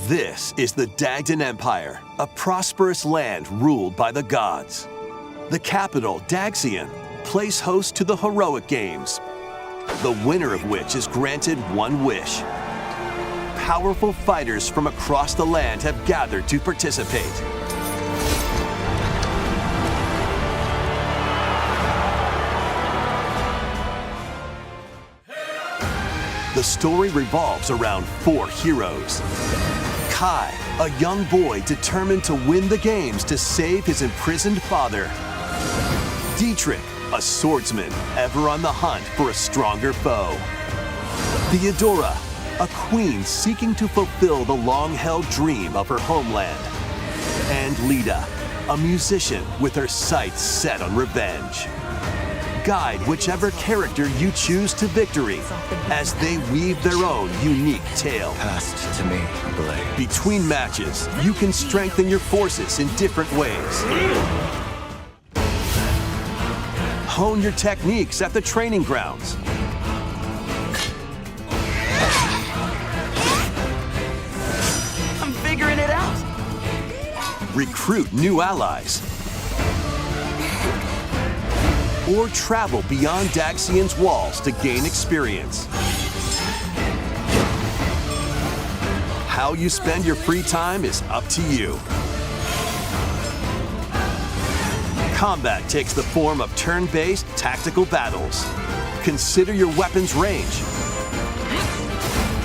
This is the Dagdan Empire, a prosperous land ruled by the gods. The capital, Daxian, plays host to the heroic games, the winner of which is granted one wish. Powerful fighters from across the land have gathered to participate. The story revolves around 4 heroes. Kai, a young boy determined to win the games to save his imprisoned father. Dietrich, a swordsman ever on the hunt for a stronger foe. Theodora, a queen seeking to fulfill the long-held dream of her homeland. And Lita, a musician with her sights set on revenge. Guide whichever character you choose to victory as they weave their own unique tale. Passed to me, blade. Between matches, you can strengthen your forces in different ways. Hone your techniques at the training grounds. I'm figuring it out. Recruit new allies. Or travel beyond Daxian's walls to gain experience. How you spend your free time is up to you. Combat takes the form of turn-based tactical battles. Consider your weapon's range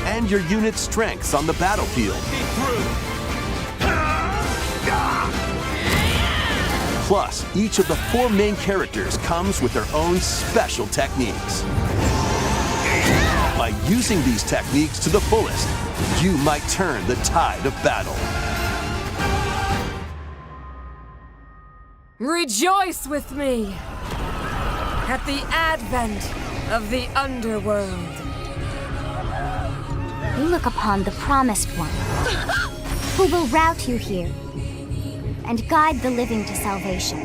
and your unit's strengths on the battlefield. Plus, each of the 4 main characters comes with their own special techniques. By using these techniques to the fullest, you might turn the tide of battle. Rejoice with me at the advent of the underworld. We look upon the Promised One, who will route you here and guide the living to salvation.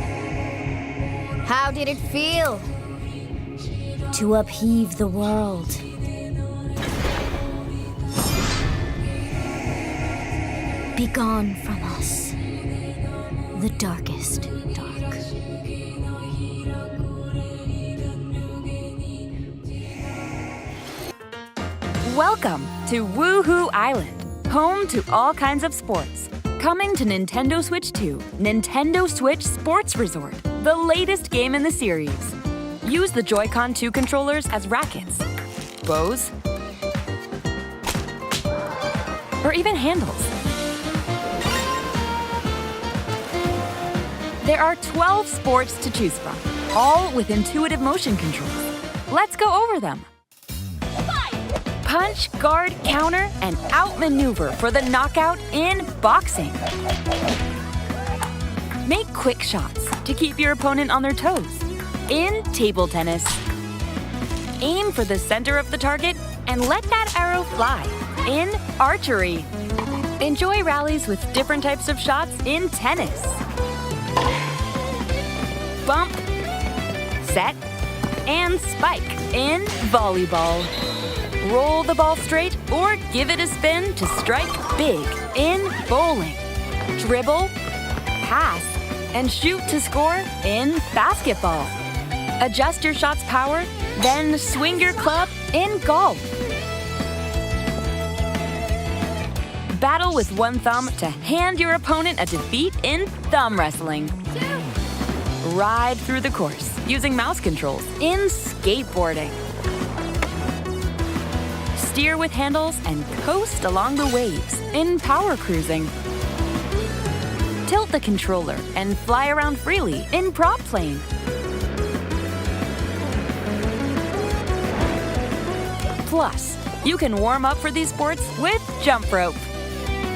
How did it feel? To upheave the world. Begone from us, the darkest dark. Welcome to Woohoo Island, home to all kinds of sports. Coming to Nintendo Switch 2, Nintendo Switch Sports Resort, the latest game in the series. Use the Joy-Con 2 controllers as rackets, bows, or even handles. There are 12 sports to choose from, all with intuitive motion controls. Let's go over them. Punch, guard, counter, and outmaneuver for the knockout in boxing. Make quick shots to keep your opponent on their toes in table tennis. Aim for the center of the target and let that arrow fly in archery. Enjoy rallies with different types of shots in tennis. Bump, set, and spike in volleyball. Roll the ball straight or give it a spin to strike big in bowling. Dribble, pass, and shoot to score in basketball. Adjust your shot's power, then swing your club in golf. Battle with one thumb to hand your opponent a defeat in thumb wrestling. Ride through the course using mouse controls in skateboarding. Steer with handles and coast along the waves in power cruising. Tilt the controller and fly around freely in prop plane. Plus, you can warm up for these sports with jump rope.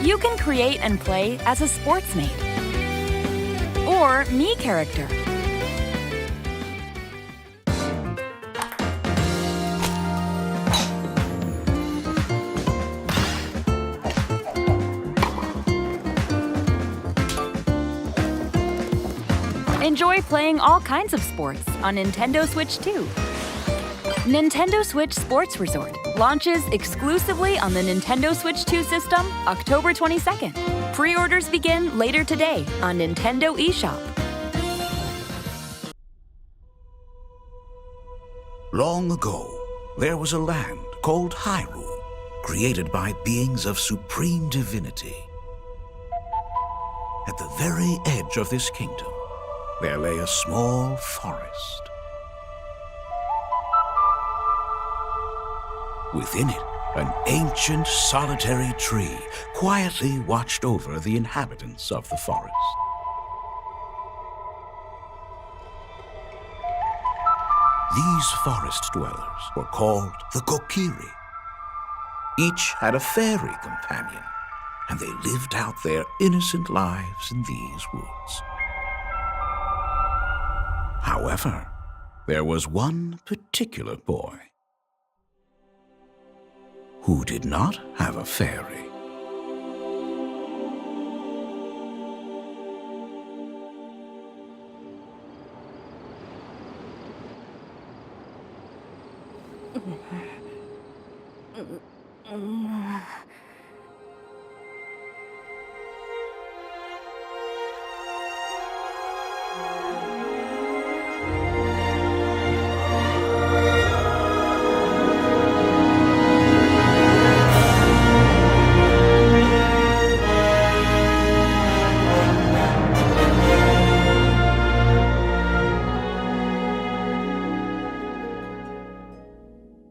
You can create and play as a sportsmate or Mii character. Enjoy playing all kinds of sports on Nintendo Switch 2. Nintendo Switch Sports Resort launches exclusively on the Nintendo Switch 2 system October 22nd. Pre-orders begin later today on Nintendo eShop. Long ago, there was a land called Hyrule, created by beings of supreme divinity. At the very edge of this kingdom, there lay a small forest. Within it, an ancient solitary tree quietly watched over the inhabitants of the forest. These forest dwellers were called the Kokiri. Each had a fairy companion, and they lived out their innocent lives in these woods. However, there was one particular boy who did not have a fairy.